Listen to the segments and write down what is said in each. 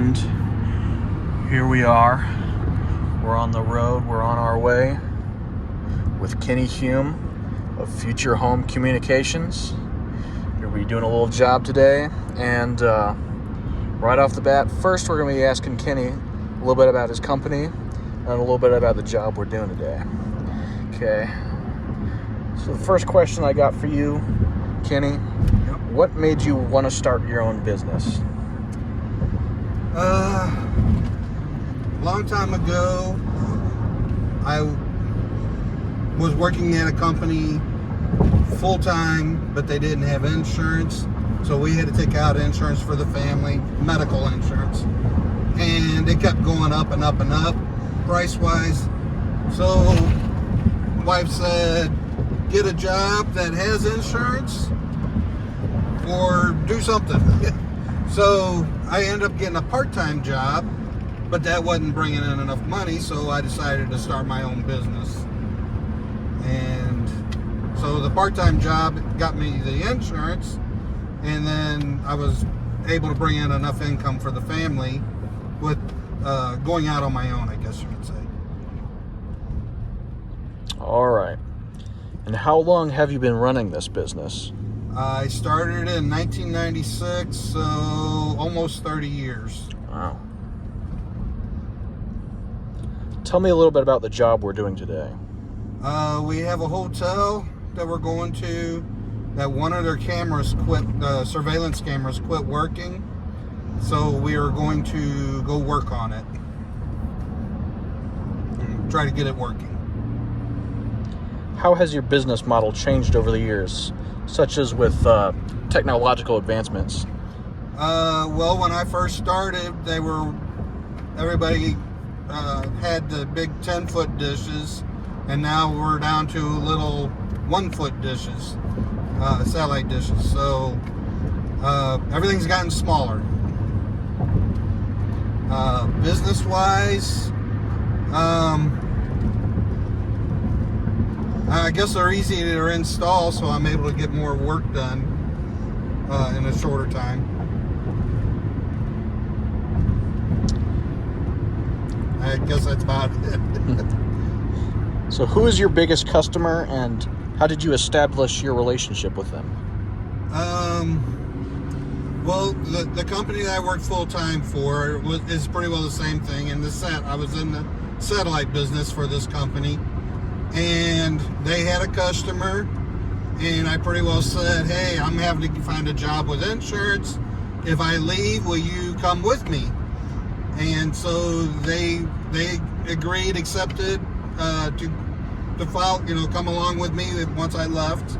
and here we are. We're on the road, we're on our way with Kenny Hume of Future Home Communications. We're going to be doing a little job today, and right off the bat, first we're going to be asking Kenny a little bit about his company and a little bit about the job we're doing today. Okay, so the first question I got for you, Kenny, what made you want to start your own business? Long time ago, I was working at a company full-time, but they didn't have insurance, so we had to take out insurance for the family, medical insurance, and it kept going up and up and up, price-wise. So wife said, get a job that has insurance or do something. So I ended up getting a part-time job, but that wasn't bringing in enough money, so I decided to start my own business. And so the part-time job got me the insurance, and then I was able to bring in enough income for the family with going out on my own, I guess you could say. All right. And how long have you been running this business? I started in 1996, so almost 30 years. Wow. Tell me a little bit about the job we're doing today. We have a hotel that we're going to that one of their cameras quit, surveillance cameras quit working. So we are going to go work on it and try to get it working. How has your business model changed over the years, such as with technological advancements? Well, when I first started, everybody had the big 10-foot dishes, and now we're down to little 1-foot dishes, satellite dishes. So everything's gotten smaller. Business-wise, I guess they're easy to install, so I'm able to get more work done in a shorter time. I guess that's about it. So who is your biggest customer, and how did you establish your relationship with them? Well, the company that I worked full-time for is pretty well the same thing. I was in the satellite business for this company, and they had a customer, and I pretty well said, hey, I'm having to find a job with insurance. If I leave, will you come with me? And so they agreed, accepted to file, come along with me once I left.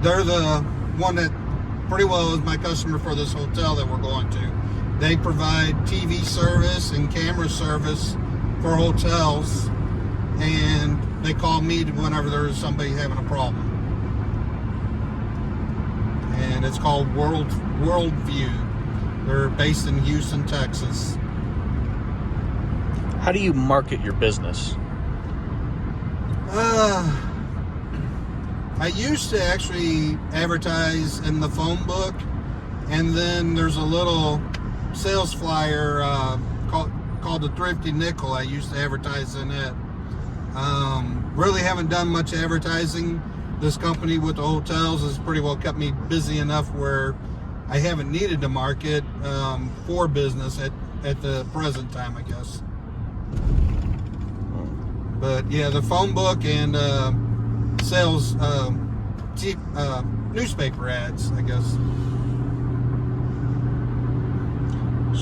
They're the one that pretty well is my customer for this hotel that we're going to. They provide TV service and camera service for hotels, and they call me whenever there's somebody having a problem. And it's called Worldview. They're based in Houston, Texas. How do you market your business? I used to actually advertise in the phone book, and then there's a little sales flyer called the Thrifty Nickel. I used to advertise in it. Really haven't done much advertising. This company with the hotels has pretty well kept me busy enough where I haven't needed to market for business at the present time, I guess. But yeah, the phone book and sales newspaper ads, I guess.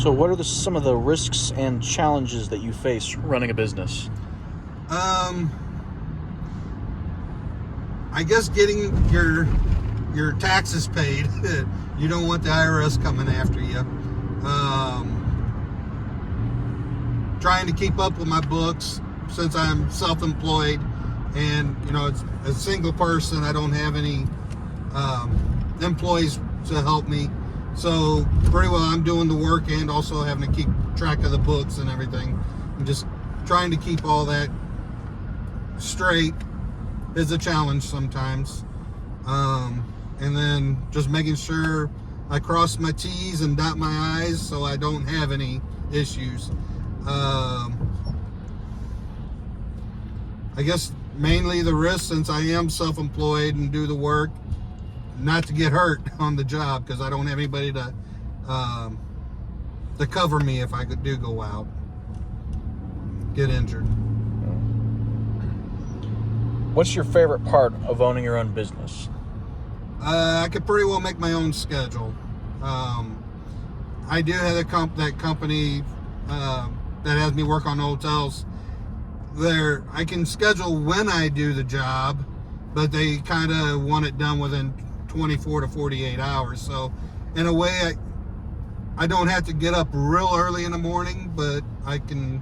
So what are some of the risks and challenges that you face running a business? I guess getting your taxes paid. You don't want the IRS coming after you. Trying to keep up with my books since I'm self-employed, and it's a single person. I don't have any employees to help me, so pretty well I'm doing the work and also having to keep track of the books and everything. I'm just trying to keep all that straight is a challenge sometimes. And then just making sure I cross my T's and dot my I's, so I don't have any issues. I guess mainly the risk, since I am self-employed and do the work, not to get hurt on the job, because I don't have anybody to cover me if I do go out, get injured. What's your favorite part of owning your own business? I could pretty well make my own schedule. I do have that company that has me work on hotels. There, I can schedule when I do the job, but they kind of want it done within 24 to 48 hours. So, in a way, I don't have to get up real early in the morning, but I can,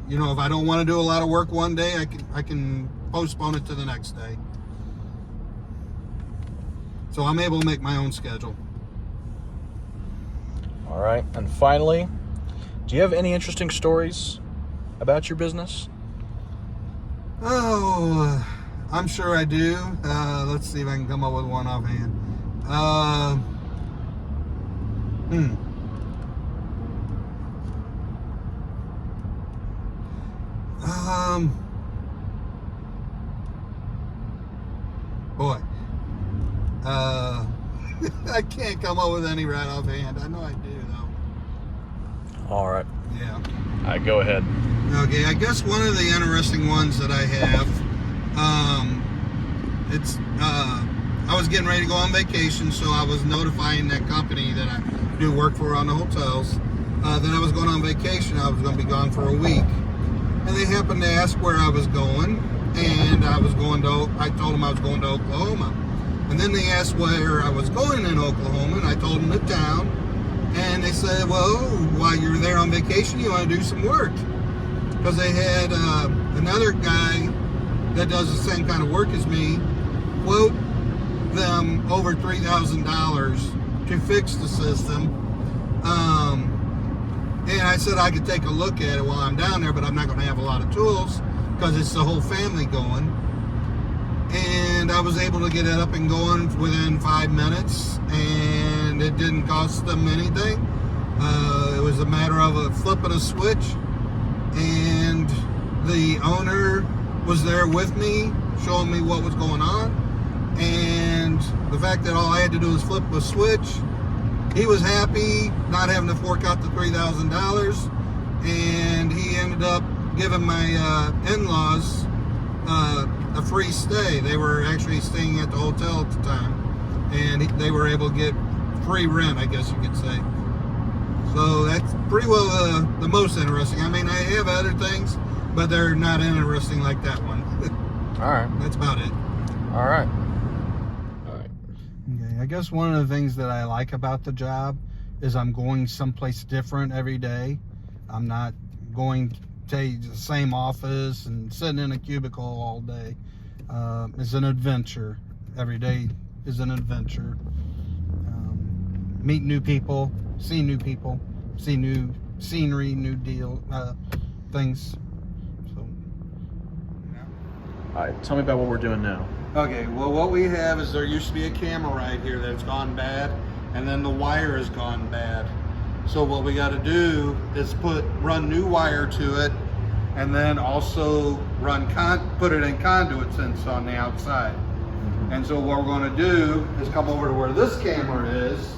if I don't want to do a lot of work one day, I can postpone it to the next day. So I'm able to make my own schedule. All right. And finally, do you have any interesting stories about your business? Oh, I'm sure I do. Let's see if I can come up with one offhand. Boy. I can't come up with any right offhand. I know I do, though. All right. Yeah. All right, go ahead. Okay, I guess one of the interesting ones that I have, I was getting ready to go on vacation, so I was notifying that company that I do work for on the hotels that I was going on vacation. I was going to be gone for a week. And they happened to ask where I was going, and I told them I was going to Oklahoma. And then they asked where I was going in Oklahoma, and I told them the town. And they said, well, while you're there on vacation, you want to do some work. Because they had another guy that does the same kind of work as me quote them over $3,000 to fix the system. And I said I could take a look at it while I'm down there, but I'm not going to have a lot of tools because it's the whole family going. And I was able to get it up and going within 5 minutes, and it didn't cost them anything. It was a matter of flipping a switch, and the owner was there with me, showing me what was going on. And the fact that all I had to do was flip a switch, he was happy not having to fork out the $3,000, and he ended up giving my in-laws a free stay. They were actually staying at the hotel at the time, and they were able to get free rent, I guess you could say. So that's pretty well the most interesting. I mean, I have other things, but they're not interesting like that one. All right. That's about it. All right. Okay, I guess one of the things that I like about the job is I'm going someplace different every day. I'm not going to the same office and sitting in a cubicle all day. It's an adventure. Every day is an adventure. Meet new people, see new scenery, new things. So, All right. Tell me about what we're doing now. okay, well, what we have is there used to be a camera right here that's gone bad, and then the wire has gone bad. So what we got to do is run new wire to it, and then also put it in conduit since on the outside. And so what we're going to do is come over to where this camera is,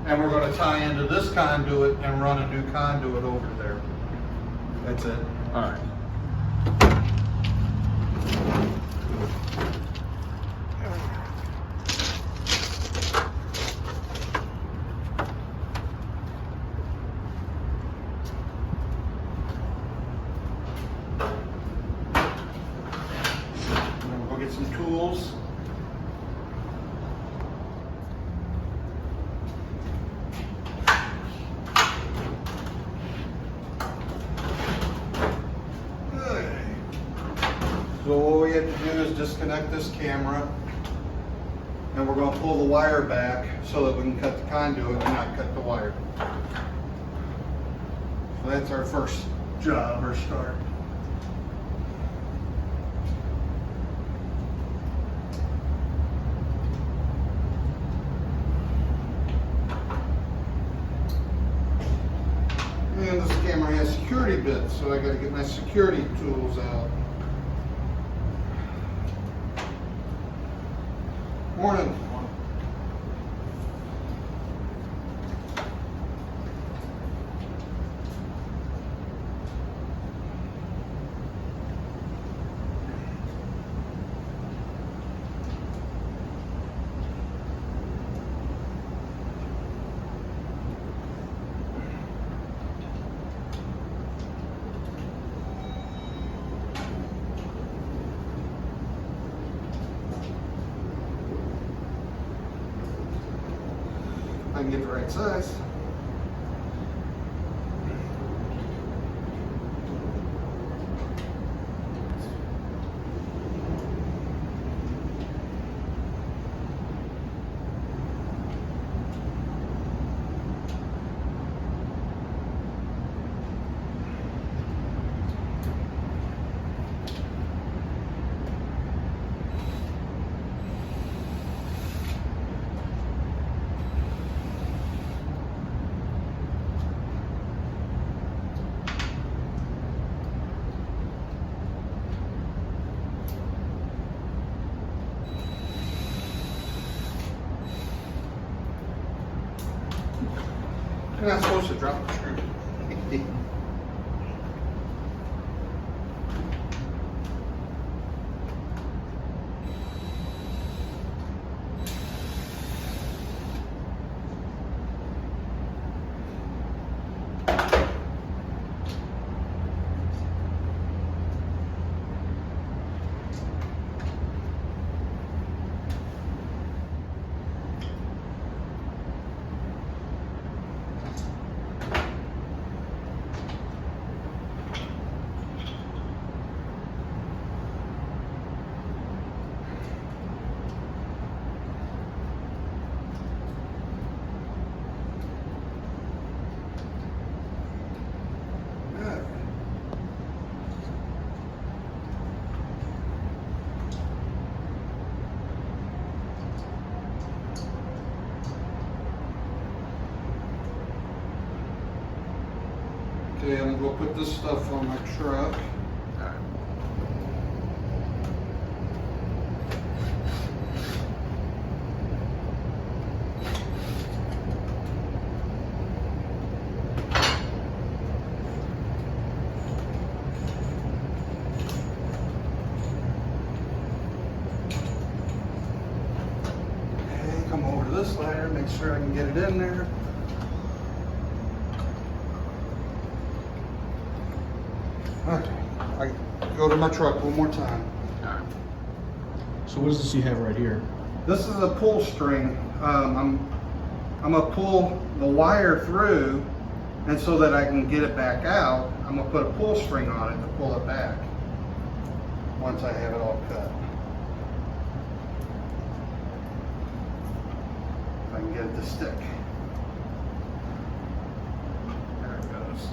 and we're going to tie into this conduit and run a new conduit over there. That's it. All right. We'll go get some tools. So what we have to do is disconnect this camera, and we're going to pull the wire back so that we can cut the conduit and not cut the wire. So that's our first job or start. And this camera has security bits, so I got to get my security tools out. Morning. I can get the right size. You're not supposed to drop the screw. Okay, I'm gonna go put this stuff on my truck. Okay, come over to this ladder, make sure I can get it in there. Okay, I go to my truck one more time. So what does this you have right here? This is a pull string. I'm gonna pull the wire through, and so that I can get it back out, I'm gonna put a pull string on it to pull it back once I have it all cut. If I can get it to stick. There it goes.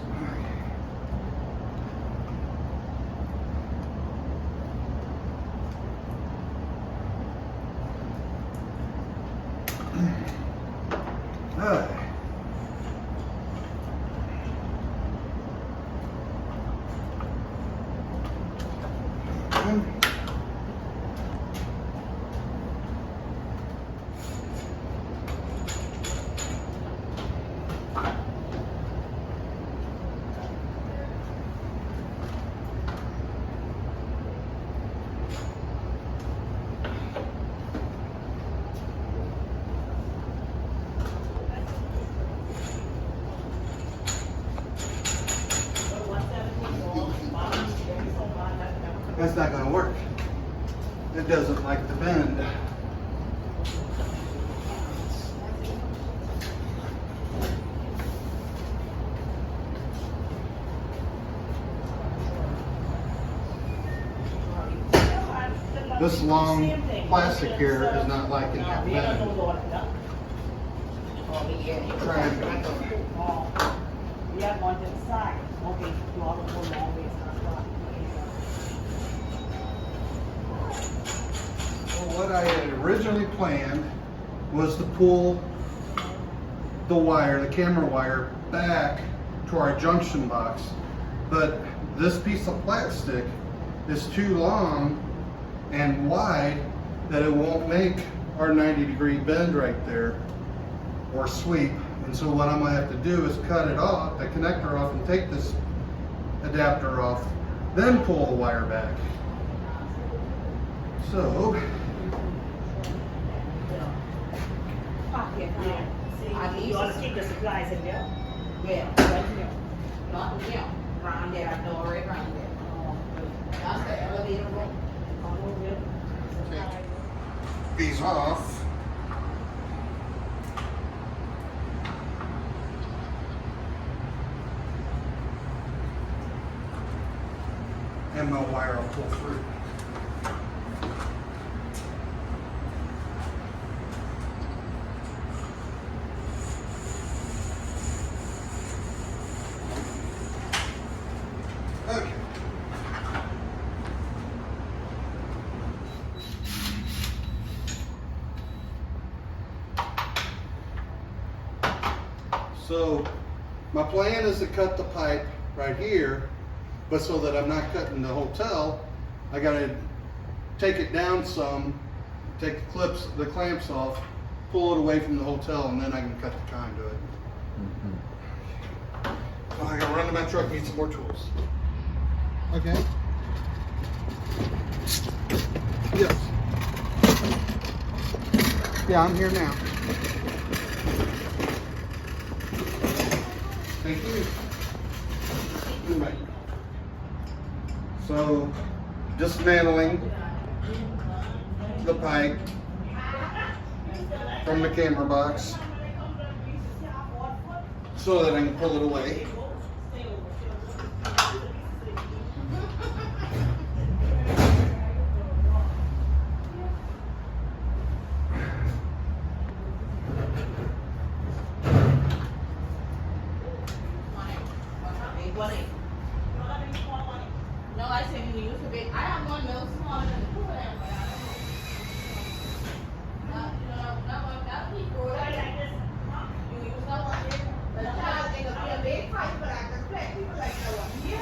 That's not going to work. It doesn't like to bend. This long plastic here is not liking that bend. Try it. What I had originally planned was to pull the wire, the camera wire, back to our junction box. But this piece of plastic is too long and wide that it won't make our 90-degree bend right there or sweep. And so what I'm gonna have to do is cut it off, the connector off, and take this adapter off, then pull the wire back. So, You want to keep the supplies in there? Yeah, Right here. not, yeah, around there, I know right around there. That's the elevator room. On over there. take these off. And my wire will pull through. Okay. So my plan is to cut the pipe right here, but so that I'm not cutting the hotel, I gotta take it down some, take the clamps off, pull it away from the hotel, and then I can cut the conduit. Oh, I gotta run to my truck, need some more tools. Okay. Yes. Yeah, I'm here now. Thank you. Right. So, dismantling the pipe from the camera box so that I can pull it away. No, I said you use a big. I have one middle smaller than the pool lamp. That people, you use that one. But now they gonna be a big pipe, but I can play people like that one. Yeah.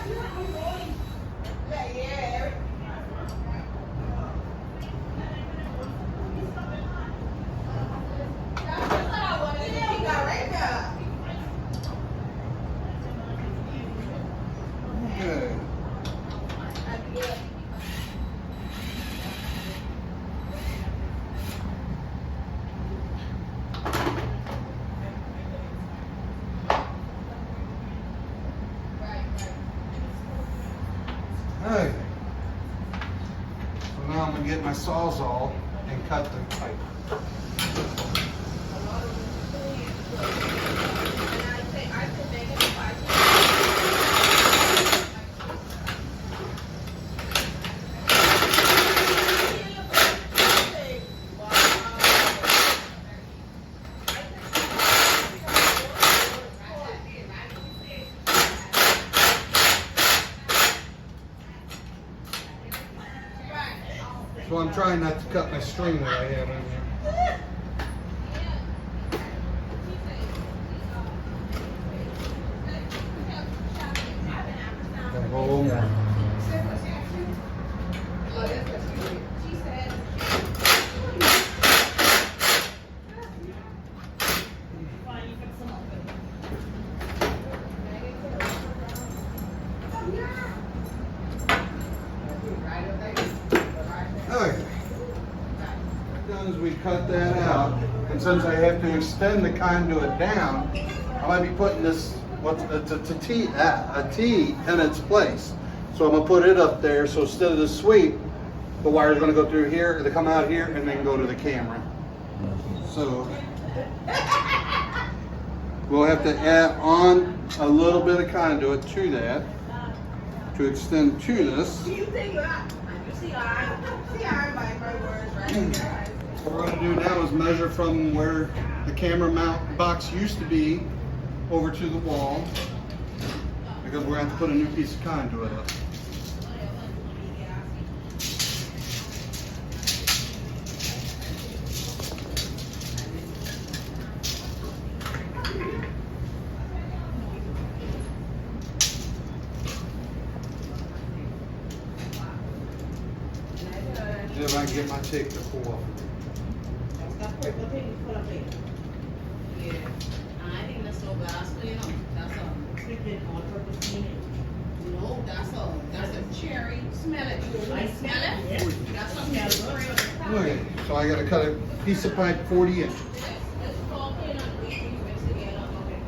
That's what I wanted to see right there. Okay. Okay. So now I'm gonna get my sawzall and cut the pipe. So I'm trying not to cut my string that I have in there. Got a little more. Okay. Done as we cut that out, and since I have to extend the conduit down, I might be putting this a T in its place. So I'm gonna put it up there. So instead of the sweep, the wire's gonna go through here, they come out here, and then go to the camera. So we'll have to add on a little bit of conduit to that to extend to this. You think you see my words right there. What we're going to do now is measure from where the camera mount box used to be over to the wall, because we're going to have to put a new piece of conduit up. see if I can get my tape to pull off. Yeah. I think that's no glass, you know. That's all. No, that's all. That's a cherry. Smell it. I Smell it? Yeah. That's something else. Okay, so I gotta cut a piece of pipe 40 inches. Let's talk in and we mix it together. Okay.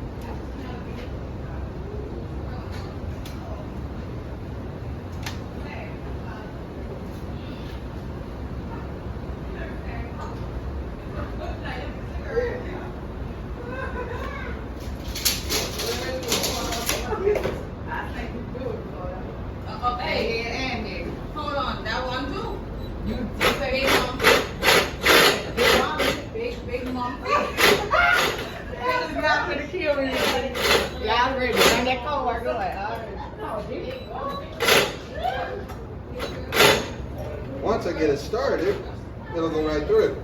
Hey, Andy, hold on. That one too. You say big mom. Big mom. Big mom. This is not gonna kill me. Yeah, I'm ready. Bring that cold. Go ahead. Once I get it started, it'll go right through it.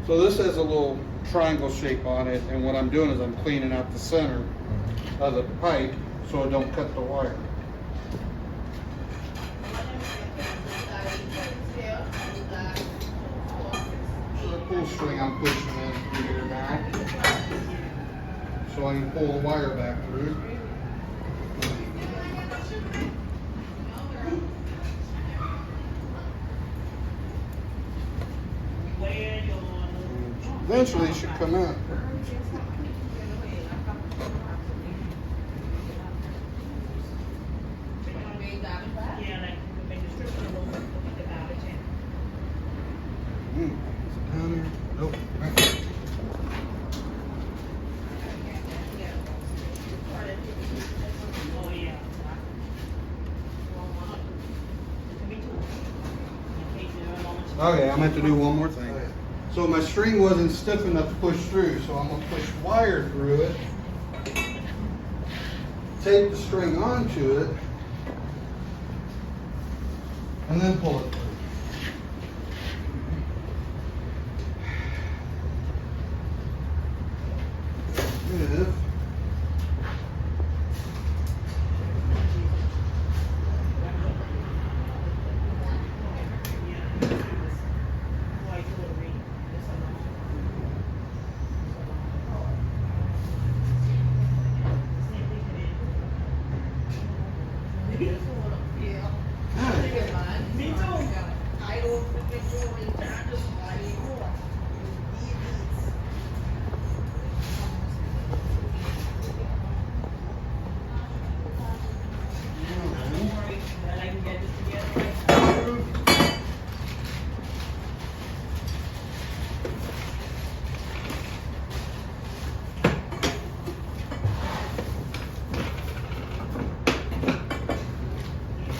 So this has a little triangle shape on it, and what I'm doing is I'm cleaning out the center of the pipe so it don't cut the wire. So the pull string I'm pushing in through here now, so I can pull the wire back through. Eventually it should come out. Is it down there? Nope. Right there. Okay, I'm going to have to do one more thing. So my string wasn't stiff enough to push through, so I'm going to push wire through it, tape the string onto it, and then pull it through. If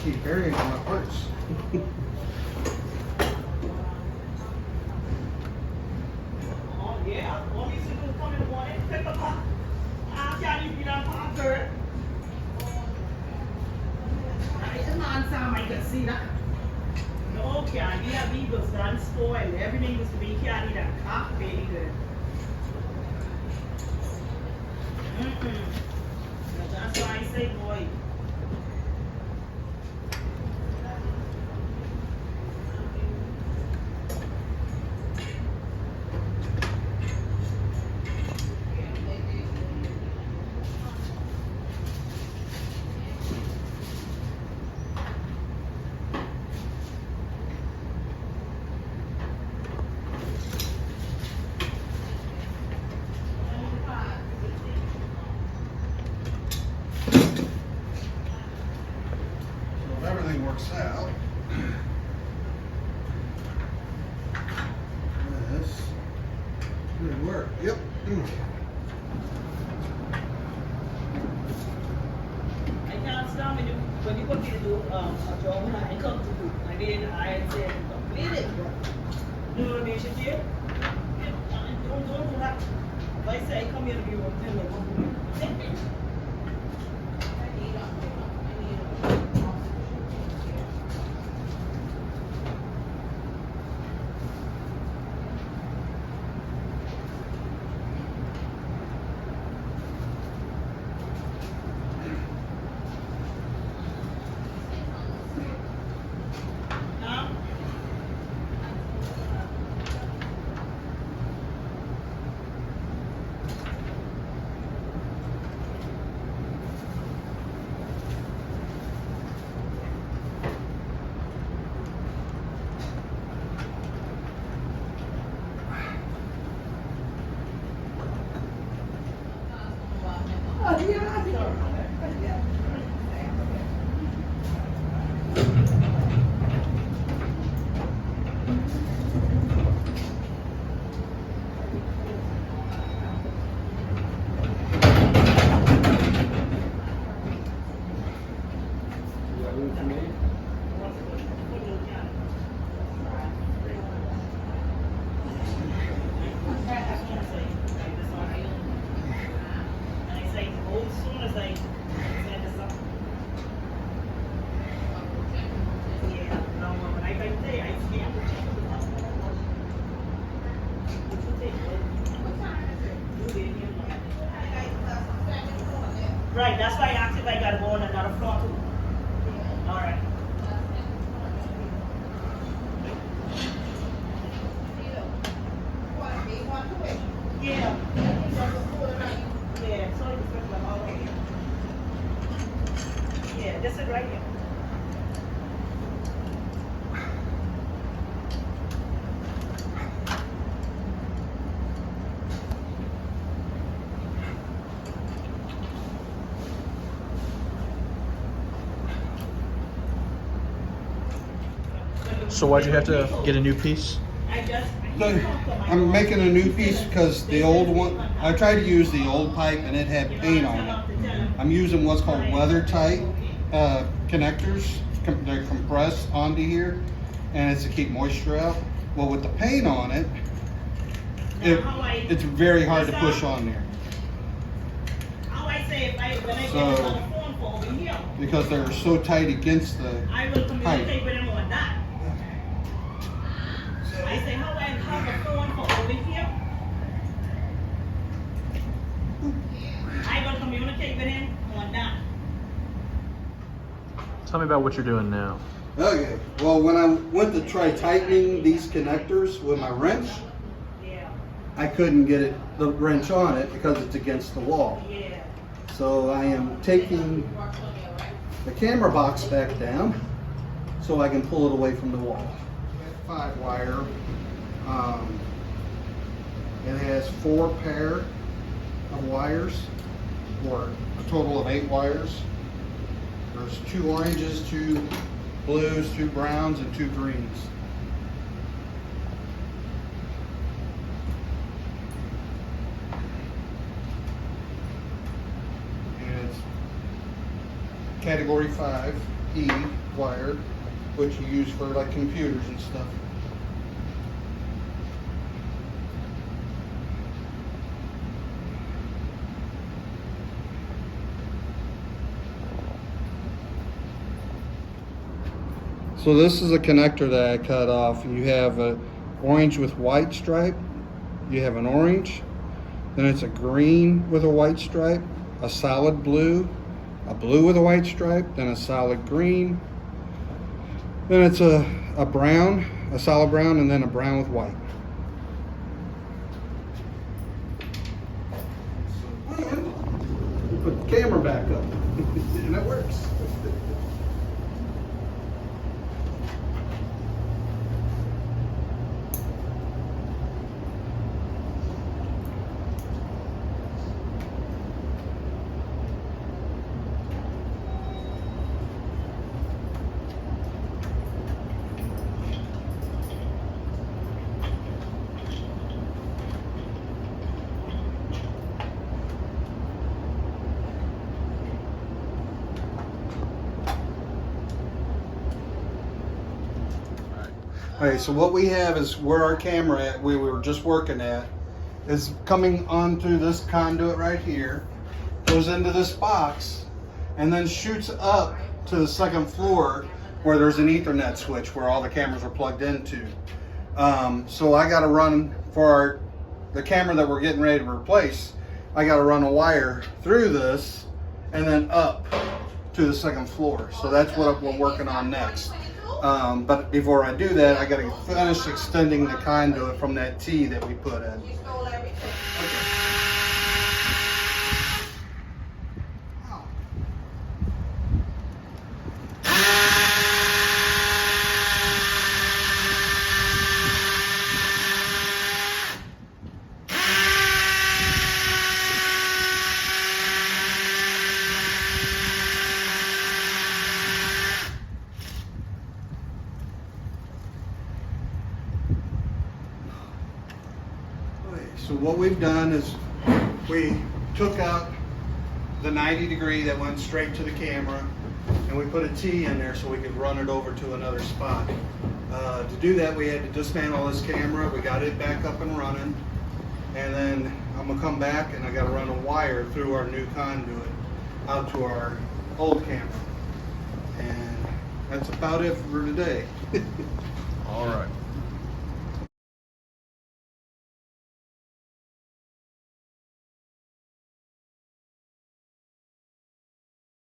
keep burying my parts. No, candy, that beef was done spoiled. Everything was to be candy that cock very good. That's why I say, boy. So if everything works out, this should work. Yep. when you put me to do a job when I come to do, I did, I said, complete it. You know what I mean, she did? Don't do that. If I say, come here to be with them, don't do it. Right, that's why I asked if I gotta go on another floor too. All right. Yeah. Yeah, so it's like all over here. Yeah, this is right here. So why'd you have to get a new piece? I'm making a new piece because the old one, I tried to use the old pipe and it had paint on it. I'm using what's called weather tight connectors. They're compressed onto here and it's to keep moisture out. Well, with the paint on it, it's very hard to push on there. How I say if I, when I get another phone call over here, Because they're so tight against the I will communicate pipe. with them on that. I say how I have a phone call over here. I will communicate with him on that. Tell me about what you're doing now. Okay, well, when I went to try tightening these connectors with my wrench, Yeah, I couldn't get the wrench on it because it's against the wall. yeah. So I am taking the camera box back down so I can pull it away from the wall. 5 wire. It has 4 pair of wires, or a total of 8 wires. There's 2 oranges, 2 blues, 2 browns, and 2 greens. And it's category 5E wired, which you use for like computers and stuff. So this is a connector that I cut off. You have a orange with white stripe. You have an orange. Then it's a green with a white stripe, a solid blue, a blue with a white stripe, then a solid green. Then it's a brown, a solid brown, and then a brown with white. Put the camera back up, and it works. Okay, so what we have is where our camera at, we were just working at, is coming onto this conduit right here, goes into this box, and then shoots up to the second floor where there's an Ethernet switch where all the cameras are plugged into. So I got to run for the camera that we're getting ready to replace. I got to run a wire through this and then up to the second floor. So that's what we're working on next. But before I do that, I got to finish extending the conduit from that T that we put in. So what we've done is we took out the 90 degree that went straight to the camera, and we put a T in there so we could run it over to another spot. To do that, we had to dismantle this camera. We got it back up and running, and then I'm gonna come back and I got to run a wire through our new conduit out to our old camera, and that's about it for today. All right.